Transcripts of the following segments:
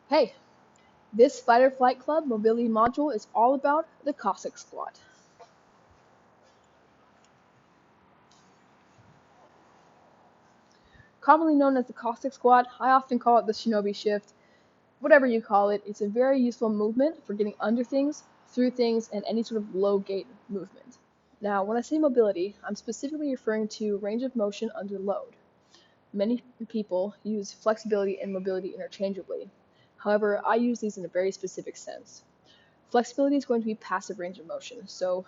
Hey, this Fight or Flight Club mobility module is all about the Cossack Squat. Commonly known as the Cossack Squat, I often call it the Shinobi Shift. Whatever you call it, it's a very useful movement for getting under things, through things, and any sort of low-gait movement. Now, when I say mobility, I'm specifically referring to range of motion under load. Many people use flexibility and mobility interchangeably. However, I use these in a very specific sense. Flexibility is going to be passive range of motion, so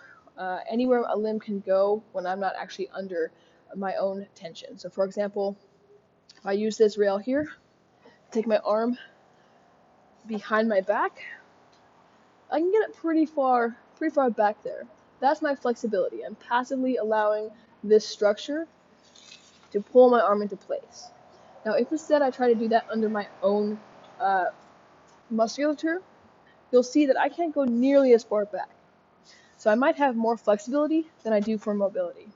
anywhere a limb can go when I'm not actually under my own tension. So for example, if I use this rail here, take my arm behind my back, I can get it pretty far back there. That's my flexibility. I'm passively allowing this structure to pull my arm into place. Now if instead I try to do that under my own musculature, you'll see that I can't go nearly as far back. So I might have more flexibility than I do for mobility.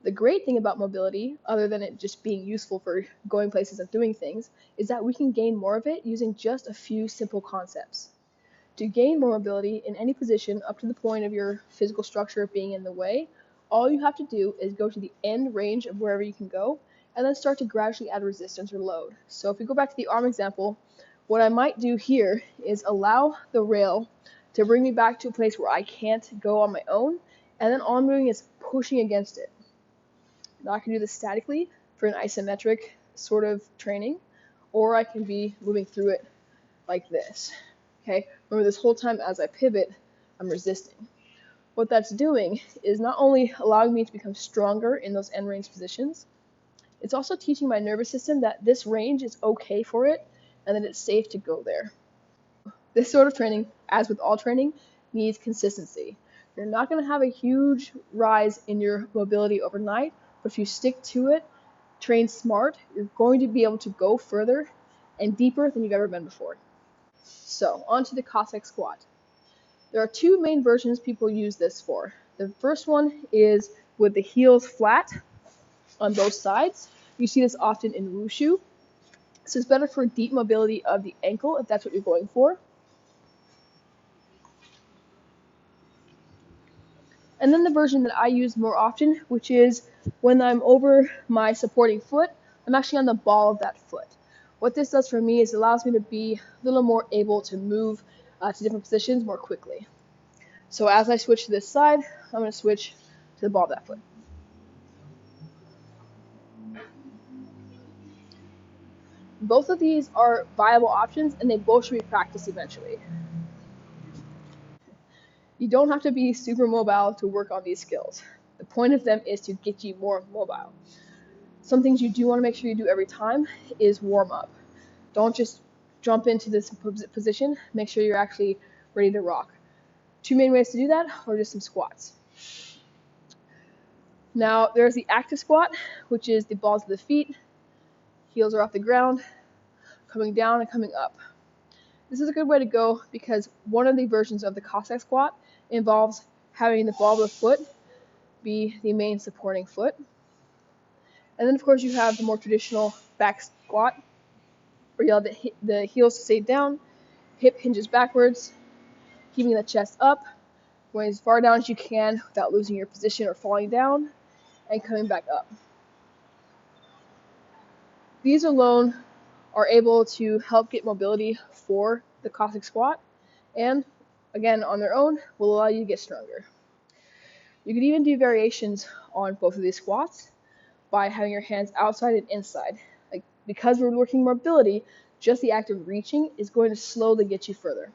The great thing about mobility, other than it just being useful for going places and doing things, is that we can gain more of it using just a few simple concepts. To gain more mobility in any position up to the point of your physical structure being in the way, all you have to do is go to the end range of wherever you can go, and then start to gradually add resistance or load. So if we go back to the arm example, what I might do here is allow the rail to bring me back to a place where I can't go on my own, and then all I'm doing is pushing against it. Now I can do this statically for an isometric sort of training, or I can be moving through it like this. Okay, remember this whole time as I pivot, I'm resisting. What that's doing is not only allowing me to become stronger in those end range positions, it's also teaching my nervous system that this range is okay for it and that it's safe to go there. This sort of training, as with all training, needs consistency. You're not going to have a huge rise in your mobility overnight, but if you stick to it, train smart, you're going to be able to go further and deeper than you've ever been before. So, on to the Cossack Squat. There are two main versions people use this for. The first one is with the heels flat on both sides. You see this often in wushu. So it's better for deep mobility of the ankle if that's what you're going for. And then the version that I use more often, which is when I'm over my supporting foot, I'm actually on the ball of that foot. What this does for me is it allows me to be a little more able to move to different positions more quickly. So as I switch to this side, I'm going to switch to the ball of that foot. Both of these are viable options, and they both should be practiced eventually. You don't have to be super mobile to work on these skills. The point of them is to get you more mobile. Some things you do want to make sure you do every time is warm up. Don't just jump into this position. Make sure you're actually ready to rock. Two main ways to do that are just some squats. Now, there's the active squat, which is the balls of the feet, heels are off the ground, coming down and coming up. This is a good way to go because one of the versions of the Cossack squat involves having the ball of the foot be the main supporting foot. And then, of course, you have the more traditional back squat, where you have the heels stay down, hip hinges backwards, keeping the chest up, going as far down as you can without losing your position or falling down, and coming back up. These alone are able to help get mobility for the Cossack squat, and again, on their own, will allow you to get stronger. You could even do variations on both of these squats by having your hands outside and inside. Like, because we're working mobility, just the act of reaching is going to slowly get you further.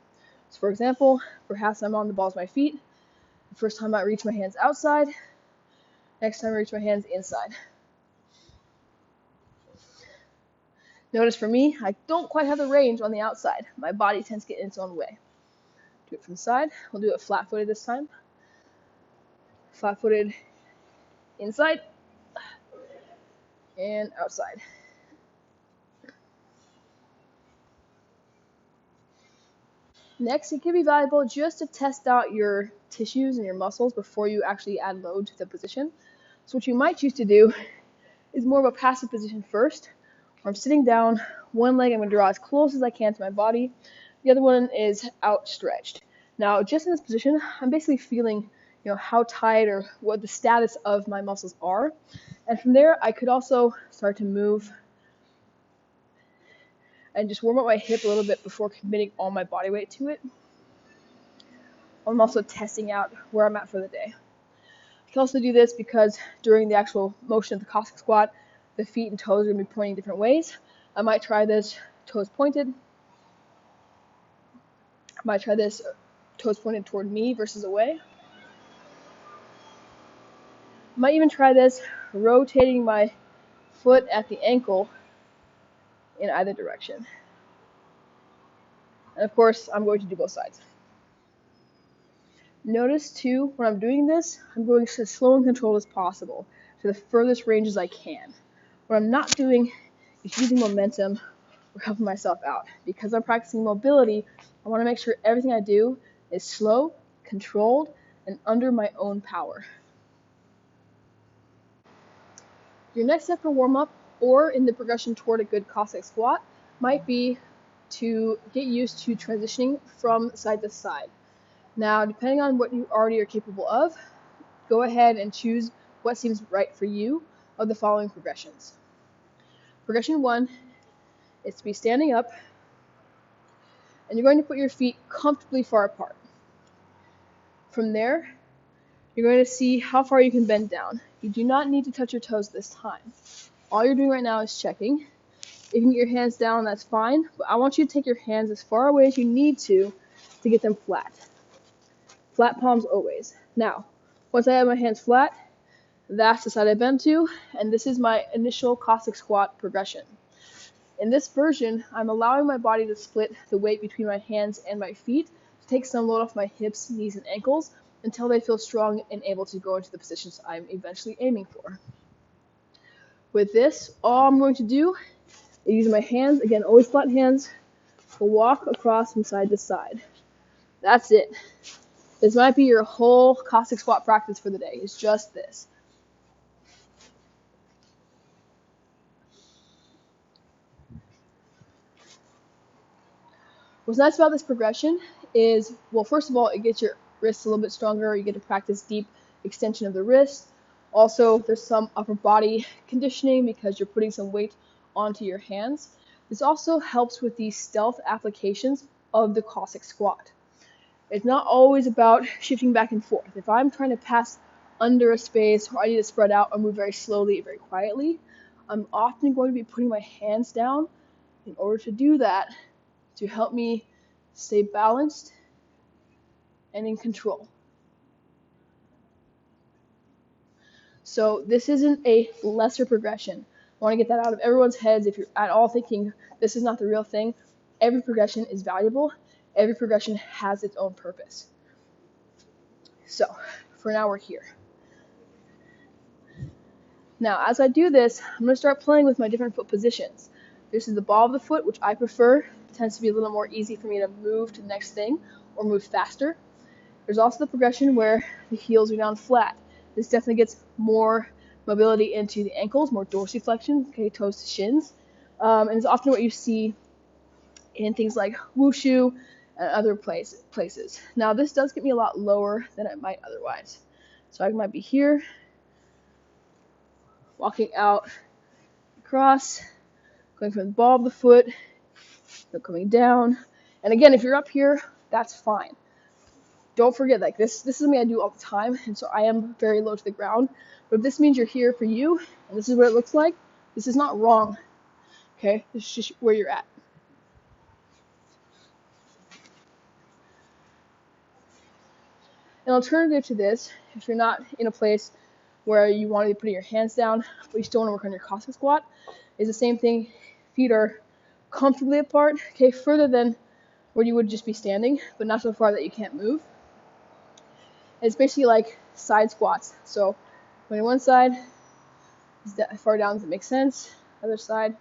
So for example, perhaps I'm on the balls of my feet. The first time I reach my hands outside, next time I reach my hands inside. Notice for me, I don't quite have the range on the outside. My body tends to get in its own way. Do it from the side. We'll do it flat-footed this time. Flat-footed inside and outside. Next, it can be valuable just to test out your tissues and your muscles before you actually add load to the position. So what you might choose to do is more of a passive position first, I'm sitting down. One leg I'm going to draw as close as I can to my body. The other one is outstretched. Now, just in this position, I'm basically feeling, how tight or what the status of my muscles are. And from there, I could also start to move and just warm up my hip a little bit before committing all my body weight to it. I'm also testing out where I'm at for the day. I can also do this because during the actual motion of the Cossack Squat, the feet and toes are going to be pointing different ways. I might try this toes pointed. I might try this toes pointed toward me versus away. I might even try this rotating my foot at the ankle in either direction. And of course, I'm going to do both sides. Notice too, when I'm doing this, I'm going as slow and controlled as possible to the furthest ranges I can. What I'm not doing is using momentum or helping myself out. Because I'm practicing mobility, I want to make sure everything I do is slow, controlled, and under my own power. Your next step for warm-up, or in the progression toward a good Cossack squat, might be to get used to transitioning from side to side. Now, depending on what you already are capable of, go ahead and choose what seems right for you of the following progressions. Progression 1 is to be standing up, and you're going to put your feet comfortably far apart. From there, you're going to see how far you can bend down. You do not need to touch your toes this time. All you're doing right now is checking. If you can get your hands down, that's fine, but I want you to take your hands as far away as you need to get them flat. Flat palms always. Now, once I have my hands flat, that's the side I bend to, and this is my initial Cossack squat progression. In this version, I'm allowing my body to split the weight between my hands and my feet to take some load off my hips, knees, and ankles until they feel strong and able to go into the positions I'm eventually aiming for. With this, all I'm going to do is use my hands, again, always flat hands, to walk across from side to side. That's it. This might be your whole Cossack squat practice for the day. It's just this. What's nice about this progression is, well, first of all, it gets your wrists a little bit stronger. You get to practice deep extension of the wrist. Also, there's some upper body conditioning because you're putting some weight onto your hands. This also helps with the stealth applications of the Cossack squat. It's not always about shifting back and forth. If I'm trying to pass under a space or I need to spread out or move very slowly, very quietly, I'm often going to be putting my hands down in order to do that, to help me stay balanced and in control. So this isn't a lesser progression. I want to get that out of everyone's heads. If you're at all thinking this is not the real thing, every progression is valuable. Every progression has its own purpose. So for now, we're here. Now, as I do this, I'm going to start playing with my different foot positions. This is the ball of the foot, which I prefer. It tends to be a little more easy for me to move to the next thing or move faster. There's also the progression where the heels are down flat. This definitely gets more mobility into the ankles, more dorsiflexion, okay, toes to shins. And it's often what you see in things like wushu and other places. Now, this does get me a lot lower than it might otherwise. So I might be here, walking out across, going from the ball of the foot, coming down. And again, if you're up here, that's fine. Don't forget, like this is something I do all the time, and so I am very low to the ground. But if this means you're here for you, and this is what it looks like, this is not wrong. Okay? This is just where you're at. An alternative to this, if you're not in a place where you want to be putting your hands down, but you still want to work on your Cossack squat, is the same thing. Feet are comfortably apart, okay, further than where you would just be standing, but not so far that you can't move. And it's basically like side squats. So going to one side, as far down as it makes sense. Other side.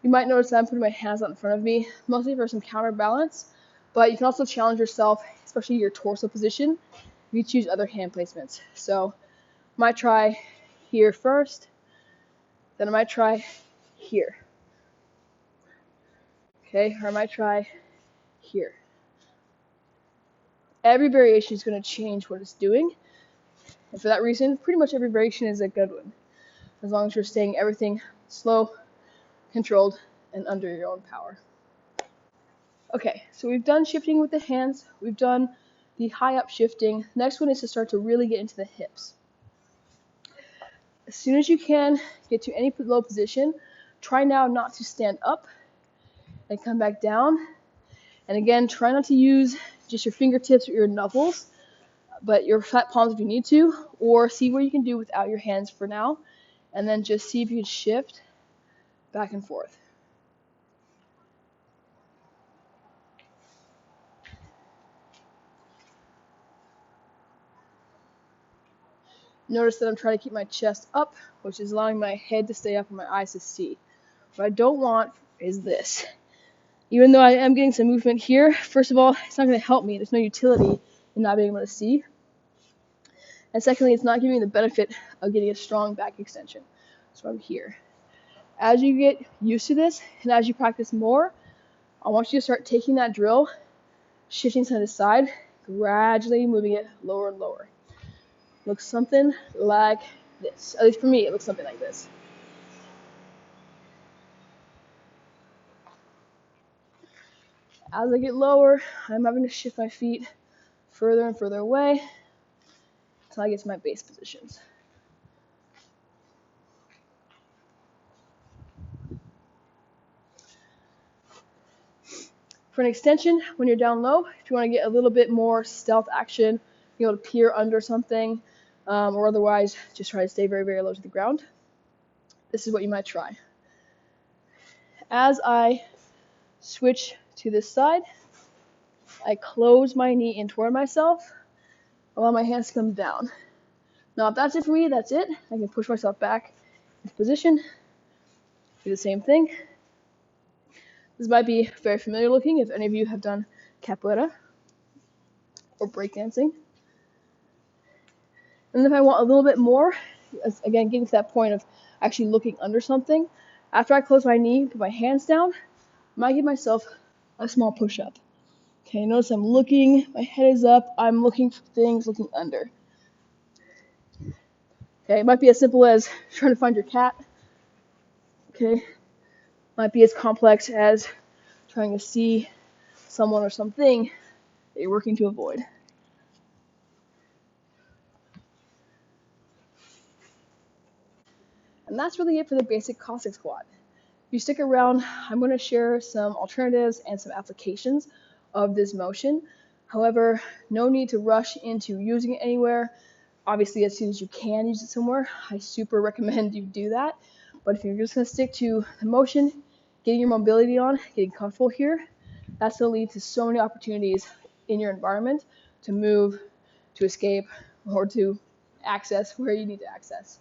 You might notice that I'm putting my hands out in front of me, mostly for some counterbalance, but you can also challenge yourself, especially your torso position, if you choose other hand placements. So might try here first, Then I might try here. Okay, or I might try here. Every variation is going to change what it's doing. And for that reason, pretty much every variation is a good one, as long as you're staying everything slow, controlled, and under your own power. Okay, so we've done shifting with the hands, we've done the high up shifting. Next one is to start to really get into the hips. As soon as you can get to any low position, try now not to stand up and come back down. And again, try not to use just your fingertips or your knuckles, but your flat palms if you need to, or see what you can do without your hands for now, and then just see if you can shift back and forth. Notice that I'm trying to keep my chest up, which is allowing my head to stay up and my eyes to see. What I don't want is this. Even though I am getting some movement here, first of all, it's not going to help me. There's no utility in not being able to see. And secondly, it's not giving me the benefit of getting a strong back extension. So I'm here. As you get used to this, and as you practice more, I want you to start taking that drill, shifting side to side, gradually moving it lower and lower. Looks something like this. At least for me, it looks something like this. As I get lower, I'm having to shift my feet further and further away until I get to my base positions. For an extension, when you're down low, if you want to get a little bit more stealth action, be able to peer under something, or otherwise just try to stay very, very low to the ground, this is what you might try. As I switch to this side, I close my knee in toward myself, allow my hands to come down. Now, if that's it for me, that's it. I can push myself back into position, do the same thing. This might be very familiar looking if any of you have done capoeira or breakdancing. And if I want a little bit more, again, getting to that point of actually looking under something, after I close my knee, put my hands down, I might give myself a small push-up. Okay, notice I'm looking, my head is up, I'm looking for things, looking under. Okay, it might be as simple as trying to find your cat. Okay, might be as complex as trying to see someone or something that you're working to avoid. And that's really it for the basic Cossack Squat. If you stick around, I'm going to share some alternatives and some applications of this motion. However, no need to rush into using it anywhere. Obviously, as soon as you can use it somewhere, I super recommend you do that. But if you're just going to stick to the motion, getting your mobility on, getting comfortable here, that's going to lead to so many opportunities in your environment to move, to escape, or to access where you need to access.